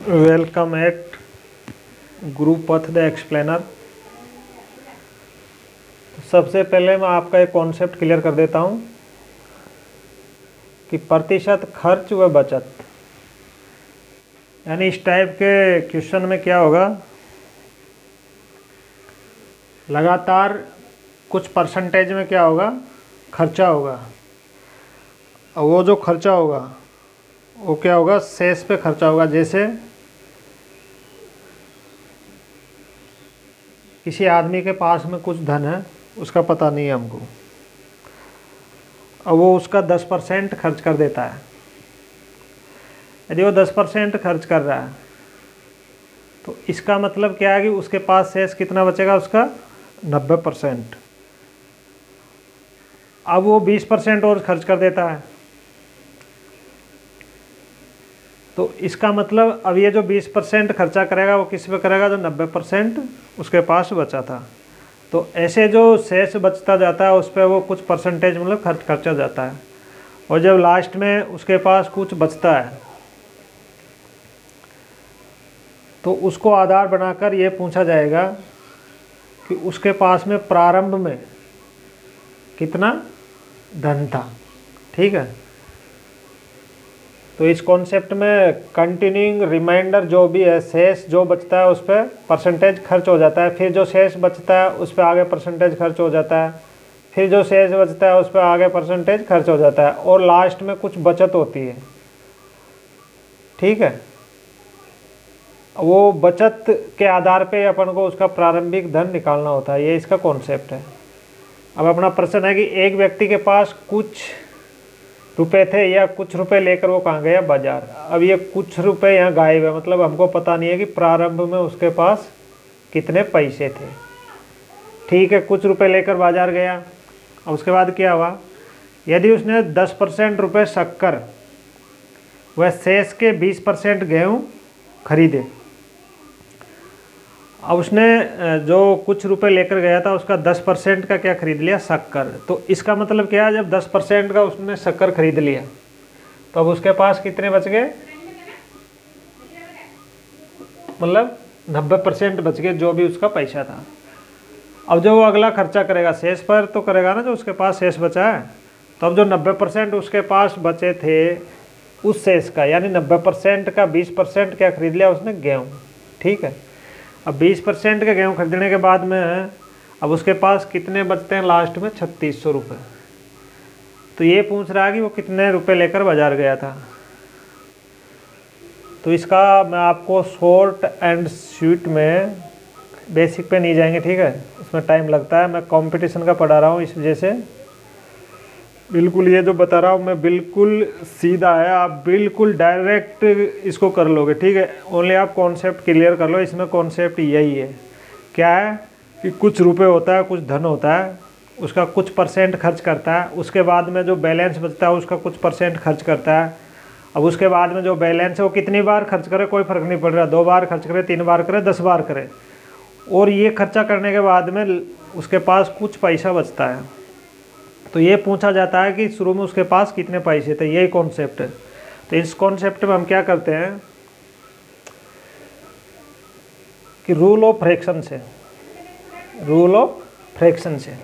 Welcome at Gurupath the explainer. सबसे पहले मैं आपका एक कॉन्सेप्ट क्लियर कर देता हूं कि प्रतिशत खर्च व बचत, यानी इस टाइप के क्वेश्चन में क्या होगा, लगातार कुछ परसेंटेज में क्या होगा, खर्चा होगा। और वो जो खर्चा होगा वो क्या होगा, शेष पे खर्चा होगा। जैसे किसी आदमी के पास में कुछ धन है, उसका पता नहीं है हमको, और वो उसका 10% खर्च कर देता है। यदि वो 10% खर्च कर रहा है तो इसका मतलब क्या है कि उसके पास शेष कितना बचेगा, उसका 90%। अब वो 20% और खर्च कर देता है तो इसका मतलब अब ये जो 20% खर्चा करेगा वो किस पे करेगा, जो 90% उसके पास बचा था। तो ऐसे जो शेष बचता जाता है उस पर वो कुछ परसेंटेज मतलब खर्चा जाता है। और जब लास्ट में उसके पास कुछ बचता है तो उसको आधार बनाकर ये पूछा जाएगा कि उसके पास में प्रारंभ में कितना धन था। ठीक है, तो इस कॉन्सेप्ट में कंटिन्यूइंग रिमाइंडर जो भी है, शेष जो बचता है उस पर परसेंटेज खर्च हो जाता है, फिर जो शेष बचता है उस पर आगे परसेंटेज खर्च हो जाता है, फिर जो शेष बचता है उस पर आगे परसेंटेज खर्च हो जाता है, और लास्ट में कुछ बचत होती है। ठीक है, वो बचत के आधार पे अपन को उसका प्रारंभिक धन निकालना होता है। ये इसका कॉन्सेप्ट है। अब अपना प्रश्न है कि एक व्यक्ति के पास कुछ रुपए थे या कुछ रुपए लेकर वो कहाँ गया, बाजार। अब ये कुछ रुपए यहाँ गायब है, मतलब हमको पता नहीं है कि प्रारंभ में उसके पास कितने पैसे थे। ठीक है, कुछ रुपए लेकर बाजार गया। अब उसके बाद क्या हुआ, यदि उसने 10% रुपये शक्कर व शेष के 20% गेहूँ खरीदे। अब उसने जो कुछ रुपए लेकर गया था उसका 10% का क्या खरीद लिया, शक्कर। तो इसका मतलब क्या है, जब 10% का उसने शक्कर खरीद लिया तो अब उसके पास कितने बच गए, मतलब 90% बच गए जो भी उसका पैसा था। अब जो वो अगला खर्चा करेगा शेष पर तो करेगा ना, जो उसके पास शेष बचा है। तो अब जो 90% उसके पास बचे थे उस शेष का, यानी 90% का 20% क्या खरीद लिया उसने, गेहूँ। ठीक है, अब 20% के गेहूँ खरीदने के बाद में अब उसके पास कितने बचते हैं लास्ट में, 3600 रुपये। तो ये पूछ रहा है कि वो कितने रुपए लेकर बाजार गया था। तो इसका मैं आपको शॉर्ट एंड स्वीट में, बेसिक पे नहीं जाएंगे, ठीक है, इसमें टाइम लगता है। मैं कंपटीशन का पढ़ा रहा हूँ, इस वजह से बिल्कुल ये जो बता रहा हूँ मैं बिल्कुल सीधा है, आप बिल्कुल डायरेक्ट इसको कर लोगे। ठीक है, ओनली आप कॉन्सेप्ट क्लियर कर लो। इसमें कॉन्सेप्ट यही है, क्या है कि कुछ रुपए होता है, कुछ धन होता है, उसका कुछ परसेंट खर्च करता है, उसके बाद में जो बैलेंस बचता है उसका कुछ परसेंट खर्च करता है। अब उसके बाद में जो बैलेंस है वो कितनी बार खर्च करे कोई फ़र्क नहीं पड़ रहा, 2 बार खर्च करे, 3 बार करे, 10 बार करे, और ये खर्चा करने के बाद में उसके पास कुछ पैसा बचता है। तो ये पूछा जाता है कि शुरू में उसके पास कितने पैसे थे, यही कॉन्सेप्ट है। तो इस कॉन्सेप्ट में हम क्या करते हैं कि रूल ऑफ फ्रैक्शन से,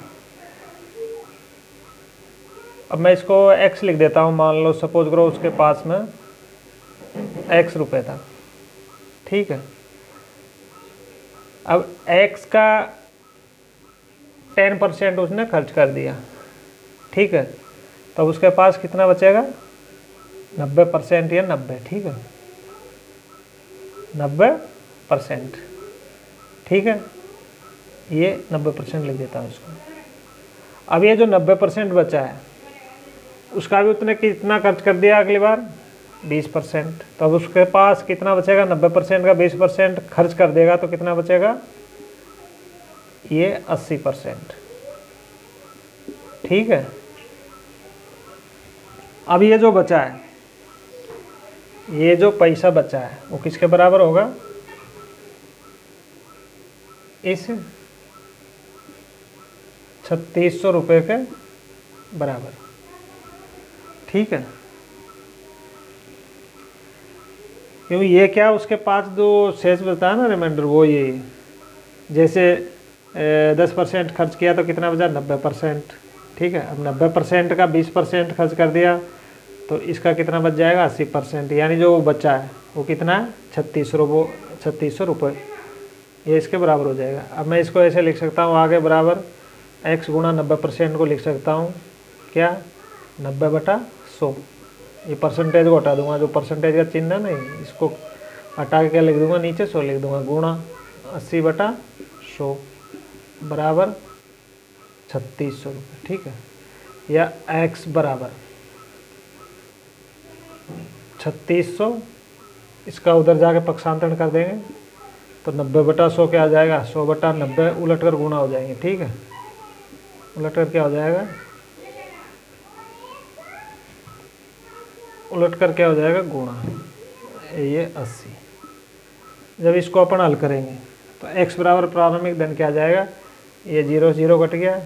अब मैं इसको x लिख देता हूँ। मान लो सपोज करो उसके पास में x रुपये था। ठीक है, अब x का 10% उसने खर्च कर दिया। ठीक है, तो उसके पास कितना बचेगा, 90% या 90। ठीक है, 90%। ठीक है, ये 90% लिख देता हूँ इसको। अब ये जो 90% बचा है उसका भी उतने कितना खर्च कर दिया अगली बार, 20%। तो अब उसके पास कितना बचेगा, 90% का 20% खर्च कर देगा तो कितना बचेगा, ये 80%। ठीक है, अब ये जो बचा है, ये जो पैसा बचा है वो किसके बराबर होगा, इस 3600 रुपये के बराबर। ठीक है, क्योंकि ये क्या उसके पास जो शेष बचता है ना रिमाइंडर, वो ये जैसे 10% खर्च किया तो कितना बचा 90%। ठीक है, अब 90% का 20% खर्च कर दिया तो इसका कितना बच जाएगा 80%, यानी जो बचा है वो कितना है 3600 रुपये, ये इसके बराबर हो जाएगा। अब मैं इसको ऐसे लिख सकता हूँ आगे बराबर x गुणा 90% को लिख सकता हूँ क्या 90/100। ये परसेंटेज को हटा दूंगा, जो परसेंटेज का चिन्ह है नहीं इसको हटा के क्या लिख दूंगा नीचे 100 लिख दूंगा, गुणा 80/100 बराबर 3600 रुपये। ठीक है, या x बराबर 3600, इसका उधर जाके पक्षांतरण कर देंगे तो 90/100 क्या आ जाएगा 100/90, उलट कर गुणा हो जाएंगे। ठीक है, उलट कर क्या हो जाएगा, उलट कर क्या हो जाएगा गुणा, ये 80। जब इसको अपन हल करेंगे तो x बराबर प्रारंभिक धन क्या आ जाएगा, ये 0 0 कट गया,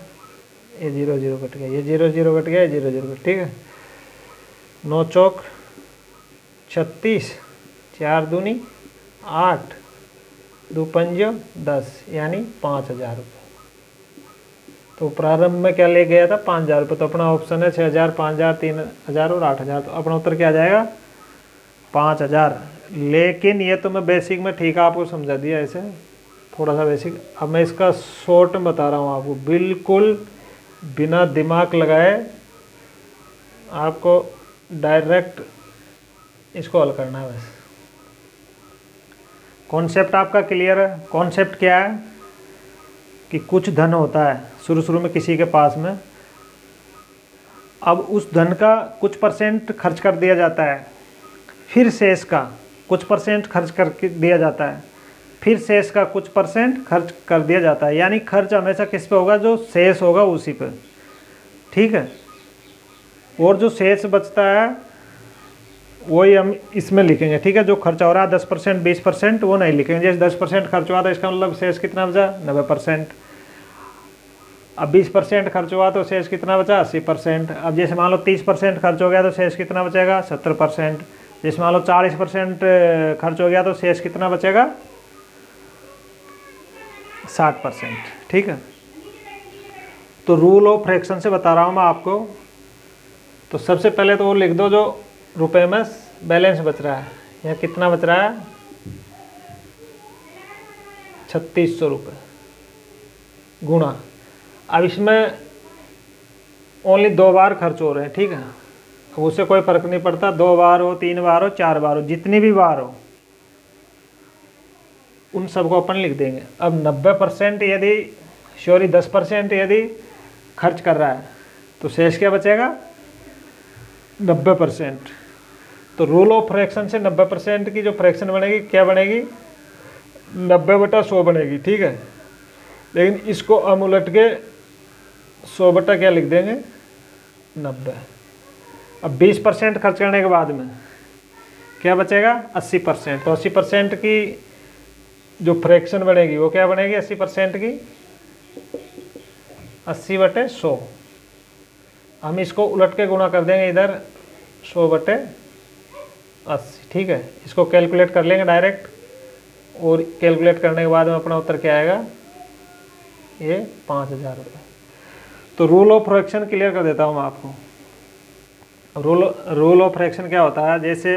ये 0 0 कट गया, ये 0 0 कट गया, ये 0 0 कट। ठीक है, 9 चौक 36, 4 दूनी 8, 2 पंजो 10, यानी 5000 रुपये। तो प्रारंभ में क्या ले गया था 5000 रुपये, तो अपना ऑप्शन है 6000, 5000, 3000 और 8000, तो अपना उत्तर क्या आ जाएगा 5000। लेकिन ये तो मैं बेसिक में ठीक है आपको समझा दिया ऐसे थोड़ा सा बेसिक। अब मैं इसका शॉर्ट में बता रहा हूँ आपको, बिल्कुल बिना दिमाग लगाए आपको डायरेक्ट इसको हल करना है बस। कॉन्सेप्ट आपका क्लियर है? कॉन्सेप्ट क्या है कि कुछ धन होता है शुरू में किसी के पास में, अब उस धन का कुछ % खर्च कर दिया जाता है, फिर शेष का कुछ % खर्च कर दिया जाता है, फिर शेष का कुछ % खर्च कर दिया जाता है, यानी खर्च हमेशा किस पे होगा, जो शेष होगा उसी पे। ठीक है, और जो शेष बचता है वही हम इसमें लिखेंगे। ठीक है, जो खर्चा हो रहा है 10% 20% वो नहीं लिखेंगे। जैसे 10% खर्च हुआ तो इसका मतलब शेष कितना बचा 90%। अब 20% खर्च हुआ तो शेष कितना बचा 80%। अब जैसे मान लो 30% खर्च हो गया तो शेष कितना बचेगा 70%। जैसे मान लो 40% खर्च हो गया तो शेष कितना बचेगा 60%। ठीक है, तो रूल ऑफ फ्रैक्शन से बता रहा हूँ मैं आपको। तो सबसे पहले तो वो लिख दो जो रुपए में बैलेंस बच रहा है, या कितना बच रहा है 3600 रुपये, गुणा। अब इसमें ओनली 2 बार खर्च हो रहे हैं। ठीक है, अब उससे कोई फर्क नहीं पड़ता 2 बार हो 3 बार हो 4 बार हो, जितनी भी बार हो उन सबको अपन लिख देंगे। अब 90% यदि 10% यदि खर्च कर रहा है तो शेष क्या बचेगा 90%। तो रूल ऑफ फ्रैक्शन से 90% की जो फ्रैक्शन बनेगी क्या बनेगी 90/100 बनेगी। ठीक है, लेकिन इसको हम उलट के 100 क्या लिख देंगे 90। अब 20% खर्च करने के बाद में क्या बचेगा 80%। तो 80% की जो फ्रैक्शन बनेगी वो क्या बनेगी 80% की 80/100। हम इसको उलट के गुणा कर देंगे इधर 100/80। ठीक है, इसको कैलकुलेट कर लेंगे डायरेक्ट, और कैलकुलेट करने के बाद में अपना उत्तर क्या आएगा ये 5000 रुपये। तो रूल ऑफ फ्रैक्शन क्लियर कर देता हूँ मैं आपको। रूल ऑफ फ्रैक्शन क्या होता है, जैसे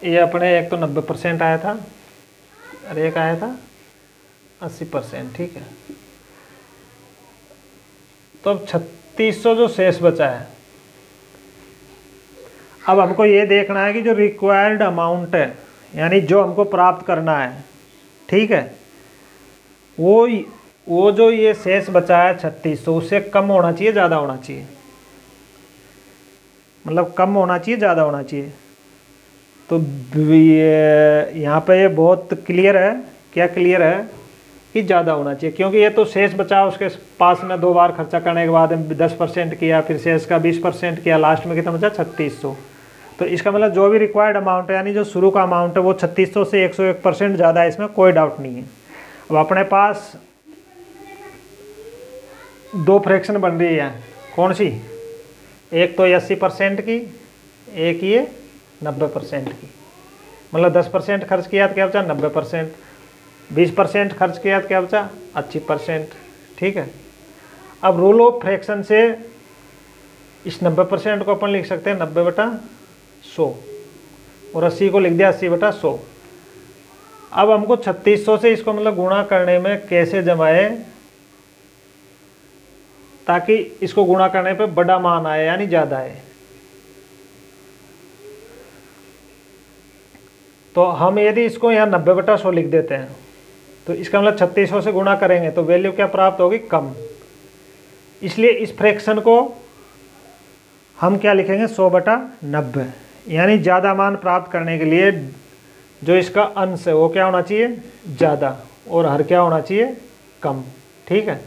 ये अपने एक तो 90% आया था और एक आया था 80%। ठीक है, तो अब 3600 जो शेष बचा है, अब हमको ये देखना है कि जो रिक्वायर्ड अमाउंट है यानी जो हमको प्राप्त करना है, ठीक है, वो जो ये शेष बचा है 3600 उससे कम होना चाहिए ज़्यादा होना चाहिए, मतलब कम होना चाहिए ज़्यादा होना चाहिए। तो यहाँ पे ये बहुत क्लियर है, क्या क्लियर है कि ज़्यादा होना चाहिए, क्योंकि ये तो शेष बचा उसके पास में 2 बार खर्चा करने के बाद 10% किया, फिर शेष का 20% किया, लास्ट में कितना बचा 3600। तो इसका मतलब जो भी रिक्वायर्ड अमाउंट है यानी जो शुरू का अमाउंट है वो 3600 से 101% ज़्यादा है, इसमें कोई डाउट नहीं है। अब अपने पास 2 फ्रैक्शन बन रही है, कौन सी, एक तो 80% की, एक ये 90% की, मतलब 10% खर्च किया तो क्या बचा 90%, 20% खर्च किया तो क्या बचा 80%। ठीक है, अब रूल ऑफ फ्रैक्शन से इस 90% को अपन लिख सकते हैं 90/100 और 80 को लिख दिया 80/100। अब हमको 3600 से इसको मतलब गुणा करने में कैसे जमाए ताकि इसको गुणा करने पे बड़ा मान आए यानी ज़्यादा आए। तो हम यदि इसको यहाँ 90/100 लिख देते हैं तो इसका मतलब 3600 से गुणा करेंगे तो वैल्यू क्या प्राप्त होगी, कम। इसलिए इस फ्रैक्शन को हम क्या लिखेंगे 100/90, यानी ज़्यादा मान प्राप्त करने के लिए जो इसका अंश है वो क्या होना चाहिए, ज़्यादा, और हर क्या होना चाहिए, कम। ठीक है,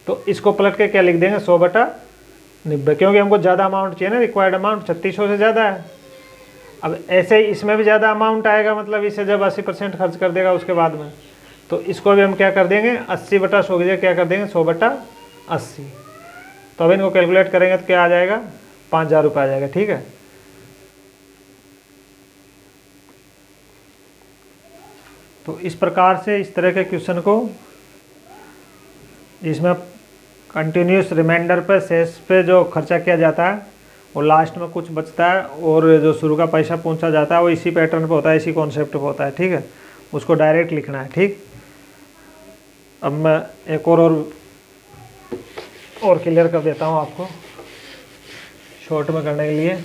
तो इसको पलट के क्या लिख देंगे 100/90, क्योंकि हमको ज़्यादा अमाउंट चाहिए ना, रिक्वायर्ड अमाउंट 3600 से ज़्यादा है। अब ऐसे ही इसमें भी ज़्यादा अमाउंट आएगा, मतलब इसे जब 80% खर्च कर देगा उसके बाद में, तो इसको भी हम क्या कर देंगे 80/100 की जगह क्या कर देंगे 100/80। तो अब इनको कैलकुलेट करेंगे तो क्या आ जाएगा, 5000 रुपये आ जाएगा। ठीक है, तो इस प्रकार से इस तरह के क्वेश्चन को जिसमें कंटिन्यूस रिमाइंडर पे शेष पे जो खर्चा किया जाता है और लास्ट में कुछ बचता है और जो शुरू का पैसा पहुंचा जाता है वो इसी पैटर्न पे होता है, इसी कॉन्सेप्ट पे होता है। ठीक है, उसको डायरेक्ट लिखना है। ठीक, अब मैं एक और क्लियर कर देता हूँ आपको शॉर्ट में करने के लिए।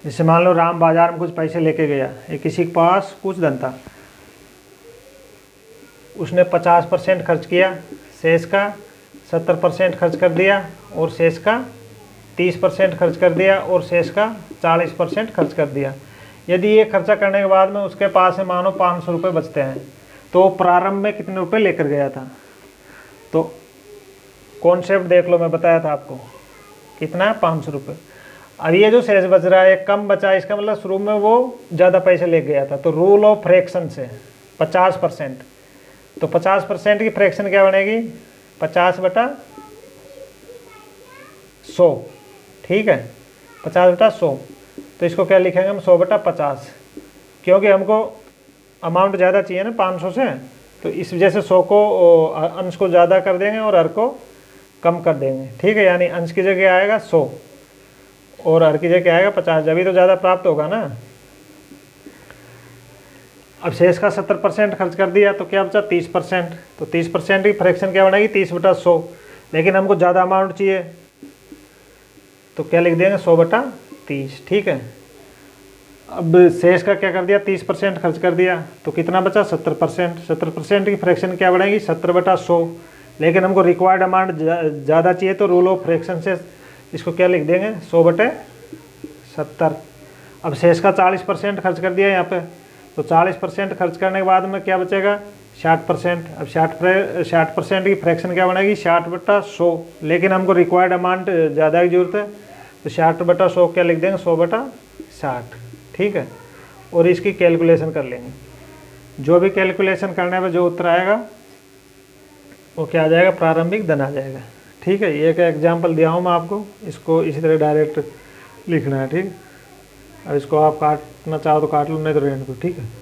जैसे मान लो राम बाजार में कुछ पैसे लेके गया, ये किसी के पास कुछ धन था, उसने 50% खर्च किया, शेष का 70% खर्च कर दिया और शेष का 30% खर्च कर दिया और शेष का 40% खर्च कर दिया। यदि ये खर्चा करने के बाद में उसके पास है मानो 500 रुपये बचते हैं, तो प्रारंभ में कितने रुपए लेकर गया था। तो कॉन्सेप्ट देख लो, मैं बताया था आपको कितना है 500 रुपये। अब ये जो शेष बच रहा है कम बचा, इसका मतलब शुरू में वो ज़्यादा पैसे ले गया था। तो रूल ऑफ फ्रैक्शन से 50%, तो 50% की फ्रैक्शन क्या बनेगी 50/100। ठीक है, 50/100, तो इसको क्या लिखेंगे हम 100/50, क्योंकि हमको अमाउंट ज़्यादा चाहिए ना 500 से, तो इस वजह से 100 को अंश को ज़्यादा कर देंगे और हर को कम कर देंगे। ठीक है, यानी अंश की जगह आएगा 100 और हर की जगह आएगा 50, जब ही तो ज़्यादा प्राप्त होगा ना। अब शेष का 70% खर्च कर दिया तो क्या बचा 30%, तो 30% की फ्रैक्शन क्या बनेगी 30/100, लेकिन हमको ज़्यादा अमाउंट चाहिए तो क्या लिख देंगे 100/30। ठीक है, अब शेष का क्या कर दिया 30% खर्च कर दिया तो कितना बचा 70%। 70% की फ्रैक्शन क्या बनेगी 70/100, लेकिन हमको रिक्वायर्ड अमाउंट ज़्यादा चाहिए तो रूल ऑफ फ्रैक्शन से इसको क्या लिख देंगे 100/70। अब शेष का 40% खर्च कर दिया यहाँ पे, तो 40% खर्च करने के बाद में क्या बचेगा 60%। अब 60% की फ्रैक्शन क्या बनेगी 60/100, लेकिन हमको रिक्वायर्ड अमाउंट ज़्यादा की जरूरत है तो 60/100 क्या लिख देंगे 100/60। ठीक है, और इसकी कैलकुलेशन कर लेंगे। जो भी कैलकुलेशन करने में जो उत्तर आएगा वो क्या आ जाएगा, प्रारंभिक धन आ जाएगा। ठीक है, ये एक एग्जाम्पल दिया हूँ मैं आपको, इसको इसी तरह डायरेक्ट लिखना है। ठीक, अब इसको आप काटना चाहो तो काट लो, नहीं तो रहने दो। ठीक है।